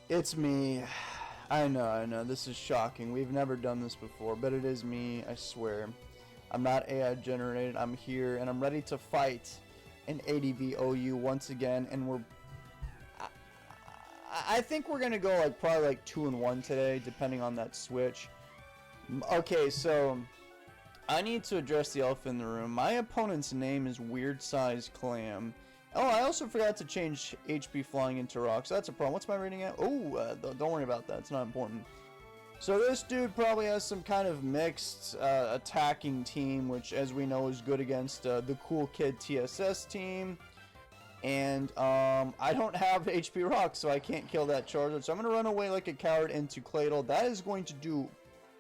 It's me. I know, this is shocking. We've never done this before, but it is me, I swear. I'm not AI generated, I'm here, and I'm ready to fight in ADV OU once again, and I think we're gonna go like probably like 2-1 today, depending on that switch. Okay, so I need to address the elephant in the room. My opponent's name is Weird Size Clam. Oh, I also forgot to change HP flying into rock, so that's a problem. What's my rating at? Oh, don't worry about that. It's not important. So this dude probably has some kind of mixed attacking team, which, as we know, is good against the Cool Kid TSS team. And I don't have HP rock, so I can't kill that Charizard. So I'm going to run away like a coward into Claydol. That is going to do...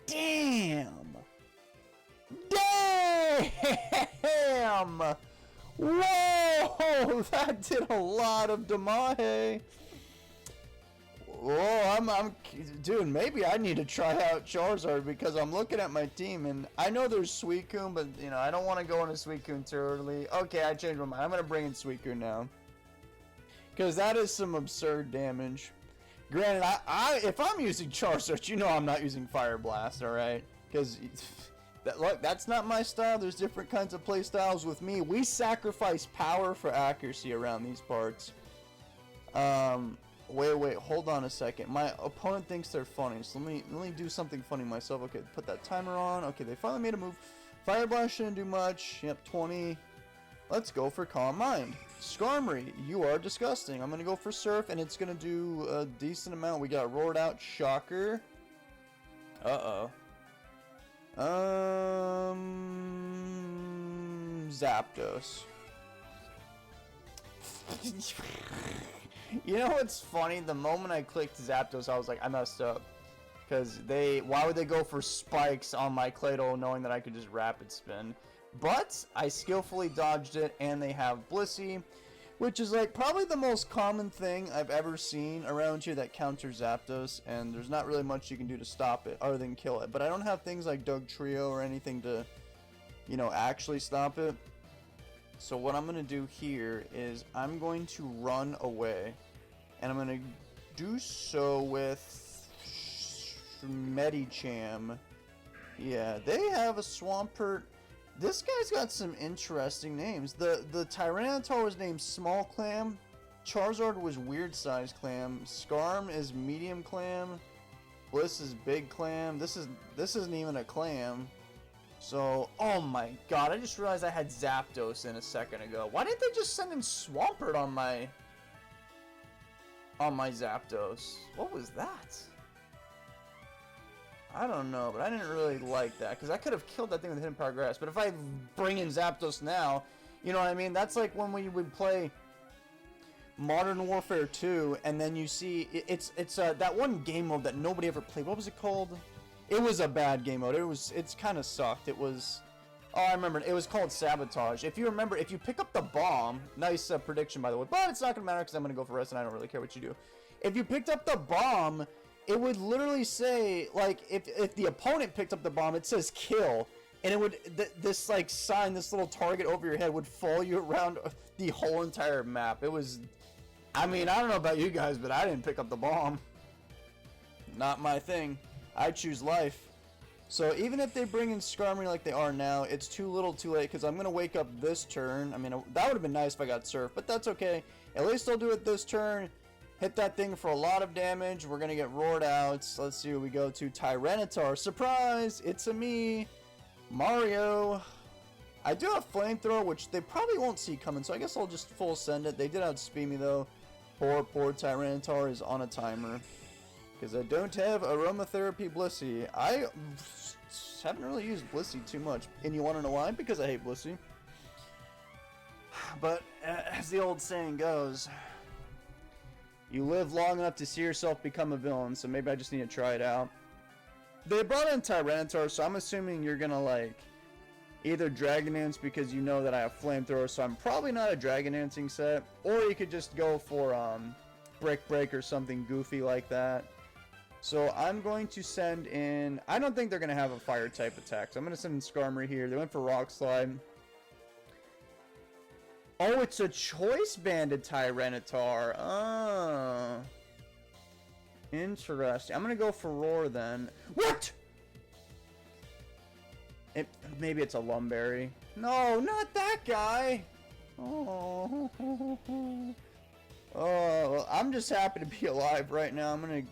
Damn! Damn! Whoa! That did a lot of damage. Whoa, dude, maybe I need to try out Charizard because I'm looking at my team and I know there's Suicune, but you know, I don't want to go into Suicune too early. Okay, I changed my mind. I'm going to bring in Suicune now. Because that is some absurd damage. Granted, if I'm using Charizard, you know I'm not using Fire Blast, alright? Because... Look, that's not my style. There's different kinds of play styles with me. We sacrifice power for accuracy around these parts. Wait, hold on a second. My opponent thinks they're funny, so let me do something funny myself. Okay, put that timer on. Okay, they finally made a move. Fire Blast shouldn't do much. Yep, 20. Let's go for Calm Mind. Skarmory, you are disgusting. I'm gonna go for Surf, and it's gonna do a decent amount. We got Roared Out, Shocker. Uh-oh. Zapdos. You know what's funny? The moment I clicked Zapdos, I was like, I messed up. Because why would they go for spikes on my Claydol knowing that I could just Rapid Spin? But I skillfully dodged it, and they have Blissey, which is like probably the most common thing I've ever seen around here that counters Zapdos, and there's not really much you can do to stop it other than kill it. But I don't have things like Doug Trio or anything to, you know, actually stop it. So what I'm going to do here is I'm going to run away, and I'm going to do so with Medicham. Yeah, they have a Swampert. This guy's got some interesting names. The Tyranitar was named Small Clam. Charizard was Weird Size Clam. Skarm is Medium Clam. Bliss is Big Clam. This isn't even a clam. So, oh my god, I just realized I had Zapdos in a second ago. Why didn't they just send in Swampert on my Zapdos? What was that? I don't know, but I didn't really like that, because I could have killed that thing with Hidden Power Grass. But if I bring in Zapdos now, you know what I mean? That's like when we would play Modern Warfare 2, and then you see, it's that one game mode that nobody ever played. What was it called? It was a bad game mode. It's kind of sucked. It was, oh, I remember, it was called Sabotage. If you remember, if you pick up the bomb, nice prediction by the way, but it's not going to matter because I'm going to go for rest and I don't really care what you do. If you picked up the bomb, it would literally say, like, if the opponent picked up the bomb, it says kill, and it would, this, like, sign, this little target over your head would follow you around the whole entire map. It was, I mean, I don't know about you guys, but I didn't pick up the bomb. Not my thing. I choose life. So even if they bring in Skarmory like they are now, it's too little too late, because I'm going to wake up this turn. I mean, that would have been nice if I got Surf, but that's okay. At least I'll do it this turn. Hit that thing for a lot of damage. We're going to get roared out. So let's see what we go to. Tyranitar. Surprise! It's a me. Mario. I do have Flamethrower, which they probably won't see coming, so I guess I'll just full send it. They did outspeed me, though. Poor Tyranitar is on a timer. Because I don't have Aromatherapy Blissey. I haven't really used Blissey too much. And you want to know why? Because I hate Blissey. But as the old saying goes, you live long enough to see yourself become a villain, so maybe I just need to try it out. They brought in Tyranitar, so I'm assuming you're gonna, like, either Dragon Dance because you know that I have Flamethrower, so I'm probably not a Dragon Dancing set, or you could just go for Brick Break or something goofy like that. So I'm going to send in, I don't think they're gonna have a fire type attack, so I'm gonna send in Skarmory here. They went for Rock Slide. Oh, it's a choice banded Tyranitar. Oh. Interesting. I'm gonna go for Roar then. What? Maybe it's a Lumberry. No, not that guy. Oh. Oh, well, I'm just happy to be alive right now. I don't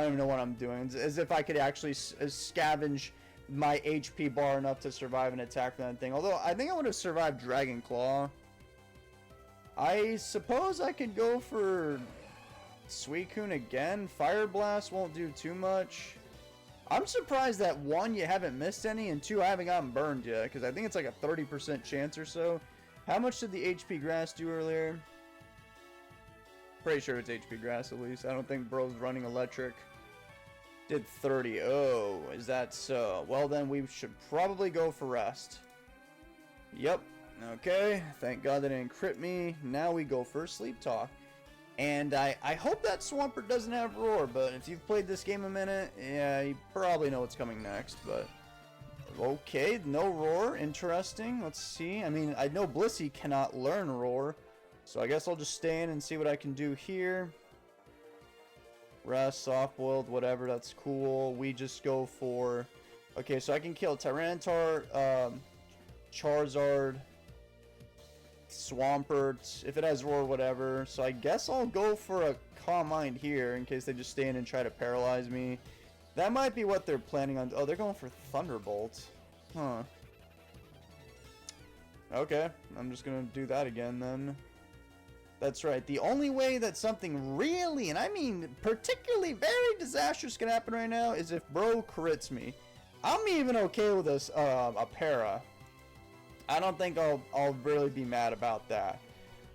even know what I'm doing. It's as if I could actually scavenge my HP bar enough to survive an attack from that thing. Although, I think I would have survived Dragon Claw. I suppose I could go for Suicune again. Fire Blast won't do too much. I'm surprised that 1, you haven't missed any, and 2, I haven't gotten burned yet, because I think it's like a 30% chance or so. How much did the HP Grass do earlier? Pretty sure it's HP Grass at least. I don't think bro's running electric. Did 30. Oh, is that so? Well, then we should probably go for Rest. Yep. Okay. Thank God they didn't crit me. Now we go for Sleep Talk. And I hope that Swampert doesn't have Roar, but if you've played this game a minute, yeah, you probably know what's coming next, but... Okay, no Roar. Interesting. Let's see. I mean, I know Blissey cannot learn Roar, so I guess I'll just stay in and see what I can do here. Rest, soft-boiled, whatever, that's cool. We just go for... Okay, so I can kill Tyranitar, Charizard, Swampert, if it has Roar, whatever. So I guess I'll go for a Calm Mind here in case they just stay in and try to paralyze me. That might be what they're planning on. Oh, they're going for Thunderbolt. Huh. Okay, I'm just gonna do that again then. That's right. The only way that something really, and I mean particularly very disastrous can happen right now is if bro crits me. I'm even okay with this, a para. I don't think I'll really be mad about that.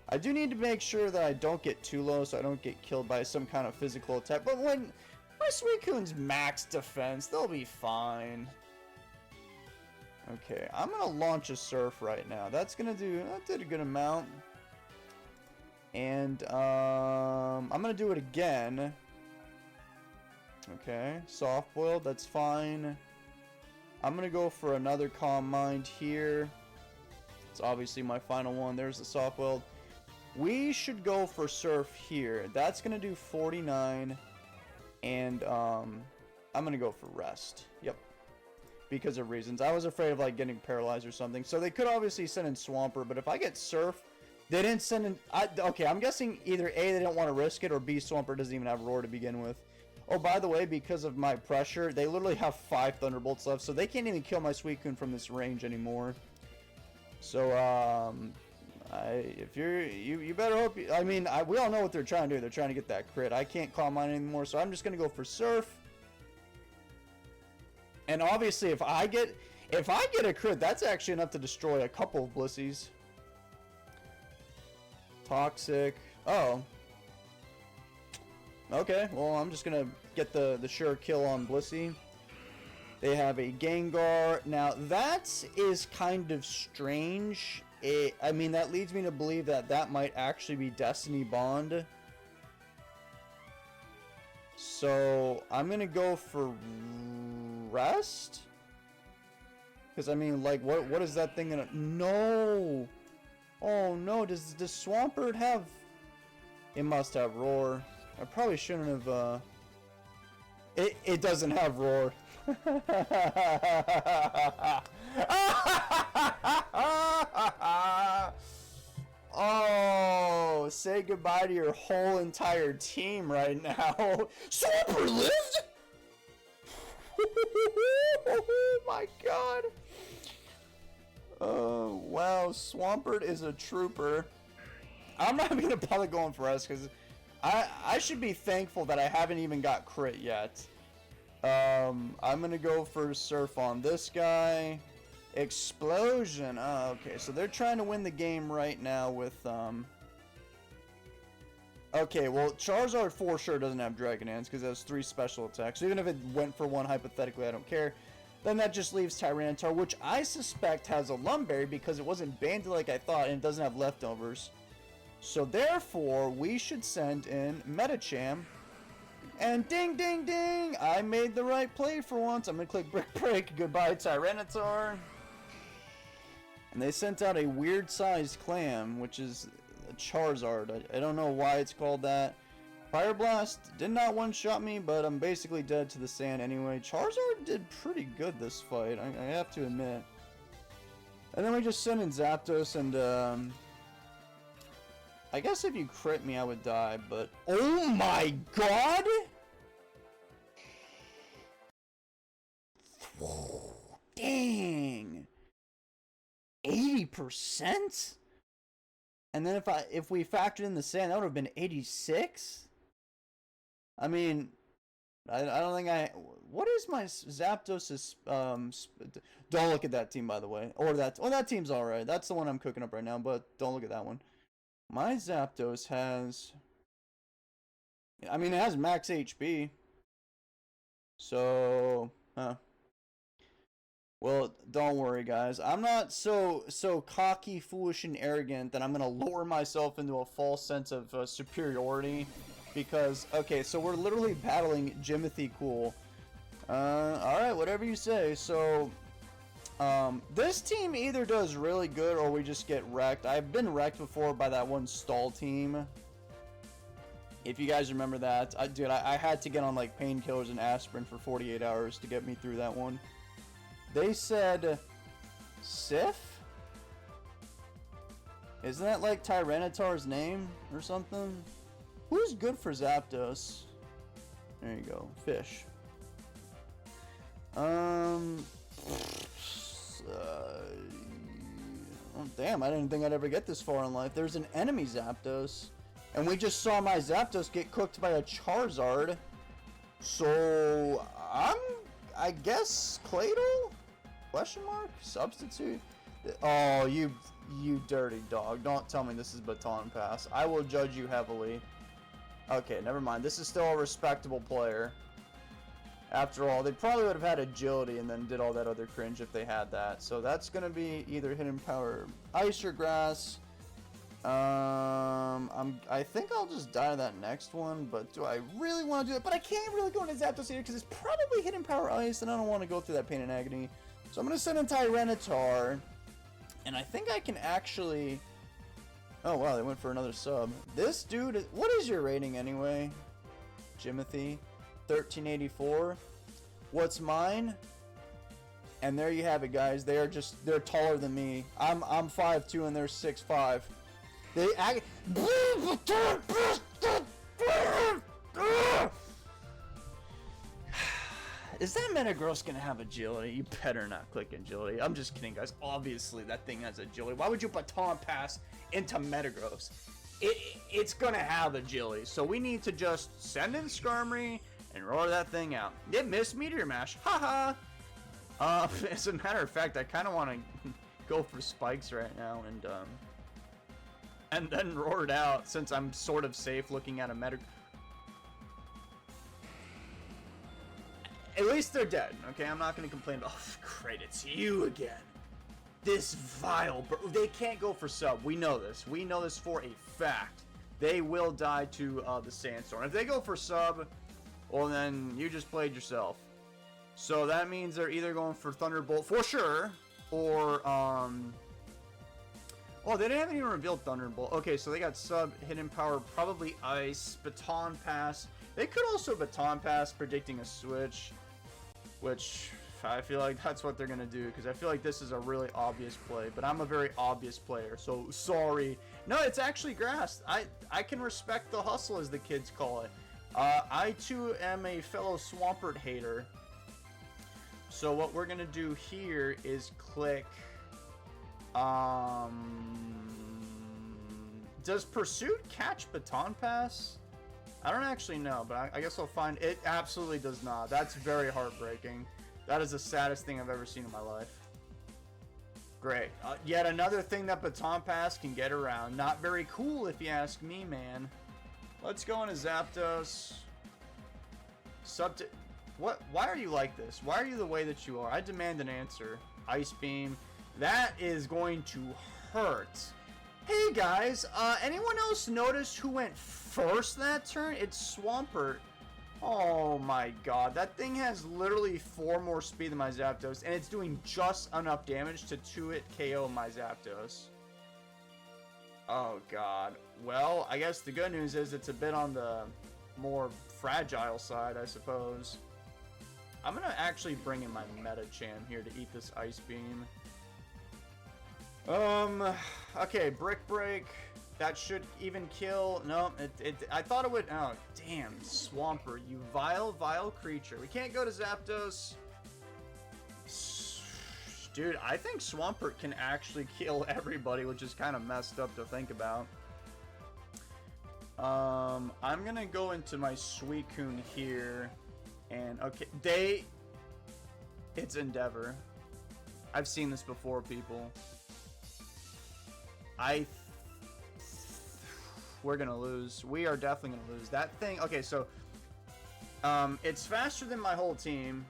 I do need to make sure that I don't get too low so I don't get killed by some kind of physical attack. But when my Suicune's max defense, they'll be fine. Okay, I'm gonna launch a Surf right now. That did a good amount. And I'm gonna do it again. Okay, soft boiled, that's fine. I'm gonna go for another Calm Mind here. It's obviously my final one. There's the soft boiled. We should go for Surf here. That's gonna do 49. And I'm gonna go for Rest. Yep. Because of reasons. I was afraid of like getting paralyzed or something. So they could obviously send in Swampert, but if I get Surf, they didn't send in... okay, I'm guessing either A, they don't want to risk it, or B, Swampert doesn't even have Roar to begin with. Oh, by the way, because of my pressure, they literally have 5 Thunderbolts left, so they can't even kill my Suicune from this range anymore. So, if you better hope... we all know what they're trying to do. They're trying to get that crit. I can't Calm Mind anymore, so I'm just going to go for Surf. And obviously, if I get a crit, that's actually enough to destroy a couple of Blissies. Toxic. Oh. Okay, well, I'm just gonna get the sure kill on Blissey. They have a Gengar. Now, that is kind of strange. I mean, that leads me to believe that might actually be Destiny Bond. So, I'm gonna go for Rest? Because, I mean, like, what is that thing gonna... No! Oh no, does Swampert have... It must have Roar. I probably shouldn't have, It doesn't have Roar. Oh, say goodbye to your whole entire team right now. Swampert lived? Oh my god. Oh, wow, Swampert is a trooper. I'm not even gonna bother going for us because I should be thankful that I haven't even got crit yet. I'm gonna go for Surf on this guy. Explosion. Oh, okay, so they're trying to win the game right now with Okay, well, Charizard for sure doesn't have Dragon Dance because it has 3 special attacks. So even if it went for 1 hypothetically, I don't care. Then that just leaves Tyranitar, which I suspect has a Lumberry because it wasn't banded like I thought and it doesn't have leftovers. So therefore, we should send in Metacham. And ding, ding, ding! I made the right play for once. I'm going to click Brick Break. Goodbye, Tyranitar. And they sent out a weird-sized clam, which is a Charizard. I don't know why it's called that. Fire Blast did not one-shot me, but I'm basically dead to the sand anyway. Charizard did pretty good this fight, I have to admit. And then we just sent in Zapdos, and I guess if you crit me, I would die, but... Oh my god! Whoa, dang! 80%? And then if we factored in the sand, that would have been 86? I mean, I don't think what is my Zapdos' don't look at that team, by the way. Or that team's alright. That's the one I'm cooking up right now, but don't look at that one. My Zapdos has, I mean, it has max HP. So, well, don't worry, guys. I'm not so cocky, foolish, and arrogant that I'm gonna lower myself into a false sense of superiority. Because, okay, so we're literally battling Jimothy Cool. Alright, whatever you say. So, this team either does really good or we just get wrecked. I've been wrecked before by that one stall team. If you guys remember that. Dude, I had to get on, like, painkillers and aspirin for 48 hours to get me through that one. They said... Sif? Isn't that, like, Tyranitar's name or something? Who's good for Zapdos? There you go. Fish. Oh, damn, I didn't think I'd ever get this far in life. There's an enemy Zapdos. And we just saw my Zapdos get cooked by a Charizard. So, I guess, Claydol? Question mark? Substitute? Oh, you dirty dog. Don't tell me this is Baton Pass. I will judge you heavily. Okay, never mind. This is still a respectable player. After all, they probably would have had agility and then did all that other cringe if they had that. So that's going to be either Hidden Power Ice or Grass. I think I'll just die to that next one, but do I really want to do it? But I can't really go into Zapdos here because it's probably Hidden Power Ice and I don't want to go through that pain and agony. So I'm going to send in Tyranitar. And I think I can actually... Oh, wow, they went for another sub. This dude... What is your rating, anyway? Jimothy? 1384. What's mine? And there you have it, guys. They're taller than me. I'm 5'2" and they're 6'5". They act... Is that Metagross gonna have agility? You better not click agility. I'm just kidding, guys. Obviously, that thing has agility. Why would you Baton Pass into Metagross? It's gonna have agility. So we need to just send in Skarmory and roar that thing out. It missed Meteor Mash. Haha. As a matter of fact, I kind of want to go for spikes right now and then roar it out since I'm sort of safe looking at a Metagross. At least they're dead, okay? I'm not going to complain about... Oh, great, it's you again. This vile... They can't go for sub. We know this. We know this for a fact. They will die to the Sandstorm. If they go for sub, well, then you just played yourself. So that means they're either going for Thunderbolt for sure, or... Oh, they didn't even reveal Thunderbolt. Okay, so they got sub, Hidden Power, probably Ice, Baton Pass. They could also Baton Pass, predicting a switch. Which, I feel like that's what they're going to do, because I feel like this is a really obvious play, but I'm a very obvious player, so sorry. No, it's actually Grass. I can respect the hustle, as the kids call it. I, too, am a fellow Swampert hater. So what we're going to do here is click... Does Pursuit catch Baton Pass? I don't actually know, but I guess I'll find... It absolutely does not. That's very heartbreaking. That is the saddest thing I've ever seen in my life. Great. Yet another thing that Baton Pass can get around. Not very cool, if you ask me, man. Let's go into Zapdos. What? Why are you like this? Why are you the way that you are? I demand an answer. Ice Beam. That is going to hurt. Hey guys, anyone else notice who went first that turn? It's Swampert. Oh my god, that thing has literally 4 more speed than my Zapdos, and it's doing just enough damage to 2-hit KO my Zapdos. Oh god. Well, I guess the good news is it's a bit on the more fragile side, I suppose. I'm gonna actually bring in my Metachan here to eat this Ice Beam. Okay, Brick Break. That should even kill. No, I thought it would. Oh, damn, Swampert, you vile creature. We can't go to Zapdos. Dude, I think Swampert can actually kill everybody, which is kind of messed up to think about. I'm gonna go into my Suicune here, and okay, it's Endeavor. I've seen this before, people. We're gonna lose. We are definitely gonna lose. That thing, okay, so, it's faster than my whole team.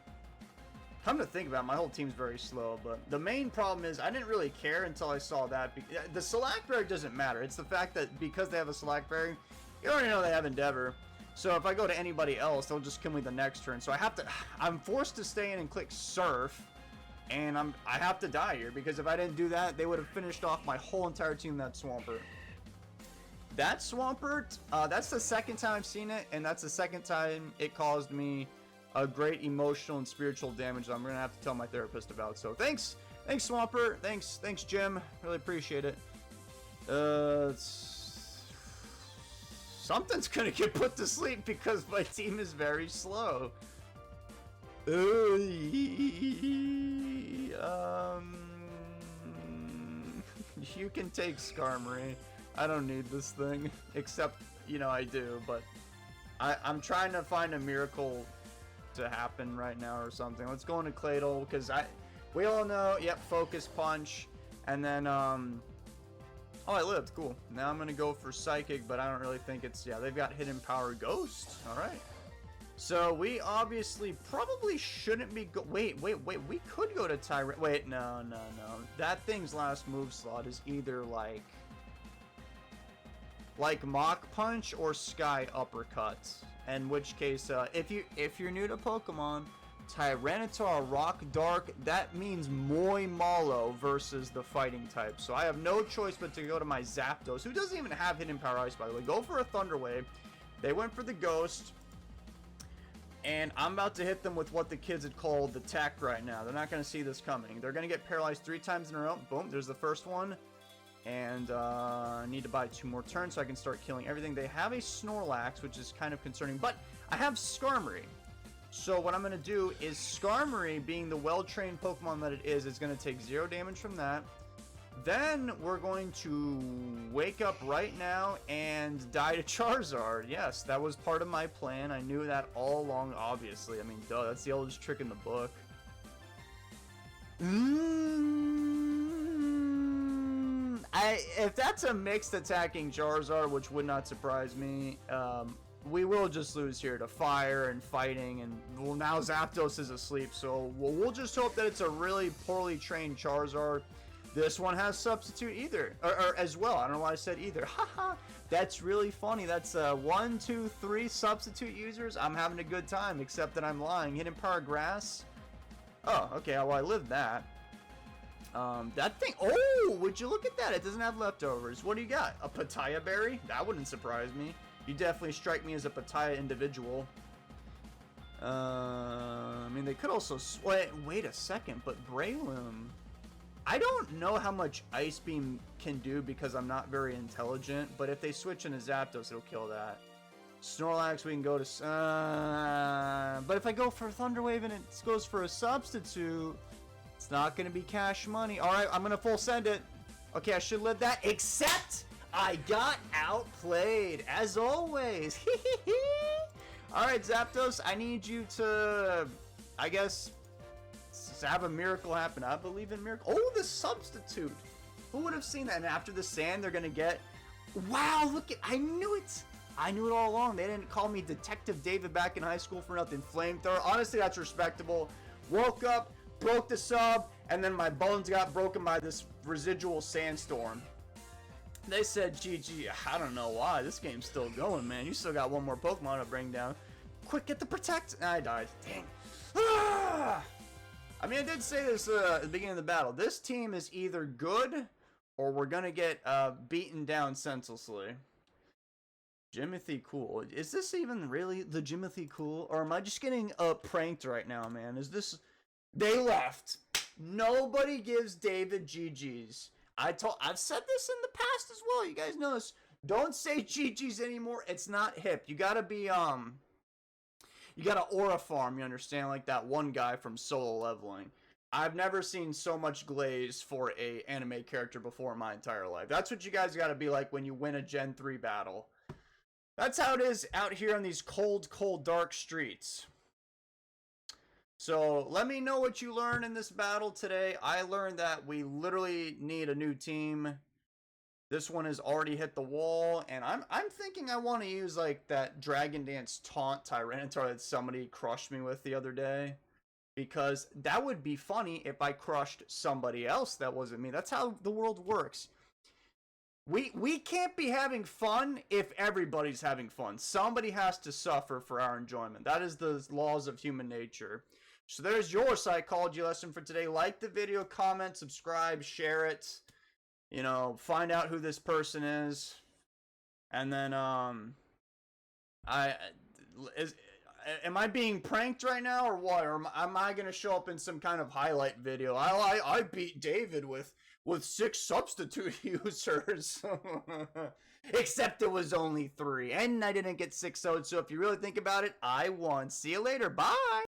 Come to think about it, my whole team's very slow, but the main problem is I didn't really care until I saw that. The Select Berry doesn't matter. It's the fact that because they have a Select Berry, you already know they have Endeavor. So if I go to anybody else, they'll just kill me the next turn. So I'm forced to stay in and click Surf, and I have to die here, because if I didn't do that, they would have finished off my whole entire team, that Swampert. That Swampert, that's the second time I've seen it, and that's the second time it caused me a great emotional and spiritual damage that I'm gonna have to tell my therapist about. So thanks Swampert, thanks Jim, really appreciate it. Something's gonna get put to sleep because my team is very slow. You can take Skarmory. I don't need this thing, except, you know, I do, but I'm trying to find a miracle to happen right now or something. Let's go into Claydol, because we all know, yep, Focus Punch, and then, oh, I lived, cool. Now I'm gonna go for Psychic, but I don't really think it's, yeah, they've got Hidden Power Ghost, alright. So we obviously probably shouldn't be wait, we could go to Tyrant, wait, no. That thing's last move slot is either like Mach Punch or Sky Uppercut. In which case, if you're new to Pokemon, Tyranitar Rock Dark, that means Moi Malo versus the fighting type. So I have no choice but to go to my Zapdos, who doesn't even have Hidden Power Ice, by the way. Go for a Thunder Wave. They went for the Ghost. And I'm about to hit them with what the kids had called the Tech right now. They're not going to see this coming. They're going to get paralyzed 3 times in a row. Boom, there's the first one. And I need to buy 2 more turns so I can start killing everything. They have a Snorlax, which is kind of concerning, but I have Skarmory. So what I'm going to do is Skarmory, being the well-trained Pokemon that it is going to take 0 damage from that. Then we're going to wake up right now and die to Charizard. Yes, that was part of my plan. I knew that all along, obviously. I mean, duh, that's the oldest trick in the book. If that's a mixed attacking Charizard, which would not surprise me, we will just lose here to fire and fighting, and well, now Zapdos is asleep, so we'll just hope that it's a really poorly trained Charizard. This one has Substitute either, or as well. I don't know why I said either. Haha, that's really funny. That's 1, 2, 3 Substitute users. I'm having a good time, except that I'm lying. Hidden Power Grass. Oh, okay. Well, I lived that. That thing, oh, would you look at that? It doesn't have leftovers. What do you got? A Pitaya Berry? That wouldn't surprise me. You definitely strike me as a Pitaya individual. I mean, they could also, wait a second, but Breloom, I don't know how much Ice Beam can do because I'm not very intelligent, but if they switch into Zapdos, it'll kill that. Snorlax, we can go to, but if I go for Thunder Wave and it goes for a Substitute, it's not going to be cash money. All right, I'm going to full send it. Okay, I should live that, except I got outplayed, as always. All right, Zapdos, I need you to, I guess, have a miracle happen. I believe in miracle. Oh, the Substitute. Who would have seen that? And after the sand, they're going to get, wow, look at, I knew it. I knew it all along. They didn't call me Detective David back in high school for nothing. Flamethrower. Honestly, that's respectable. Woke up, broke the sub, and then my bones got broken by this residual sandstorm. They said, GG, I don't know why. This game's still going, man. You still got 1 more Pokemon to bring down. Quick, get the Protect. I died. Dang. Ah! I mean, I did say this at the beginning of the battle. This team is either good or we're going to get beaten down senselessly. Jimothy Cool. Is this even really the Jimothy Cool? Or am I just getting pranked right now, man? Is this... They left. Nobody gives David GG's. I've said this in the past as well. You guys know this. Don't say GG's anymore. It's not hip. You gotta be, you gotta aura farm, you understand? Like that one guy from Solo Leveling. I've never seen so much glaze for a anime character before in my entire life. That's what you guys gotta be like when you win a Gen 3 battle. That's how it is out here on these cold, cold, dark streets. So, let me know what you learned in this battle today. I learned that we literally need a new team. This one has already hit the wall, and I'm thinking I want to use, like, that Dragon Dance taunt Tyranitar that somebody crushed me with the other day. Because that would be funny if I crushed somebody else that wasn't me. That's how the world works. We can't be having fun if everybody's having fun. Somebody has to suffer for our enjoyment. That is the laws of human nature. So there's your psychology lesson for today. Like the video, comment, subscribe, share it. You know, find out who this person is. And then, am I being pranked right now or what? Or am I going to show up in some kind of highlight video? I beat David with 6 substitute users. Except it was only 3. And I didn't get 6 0'd. So if you really think about it, I won. See you later. Bye.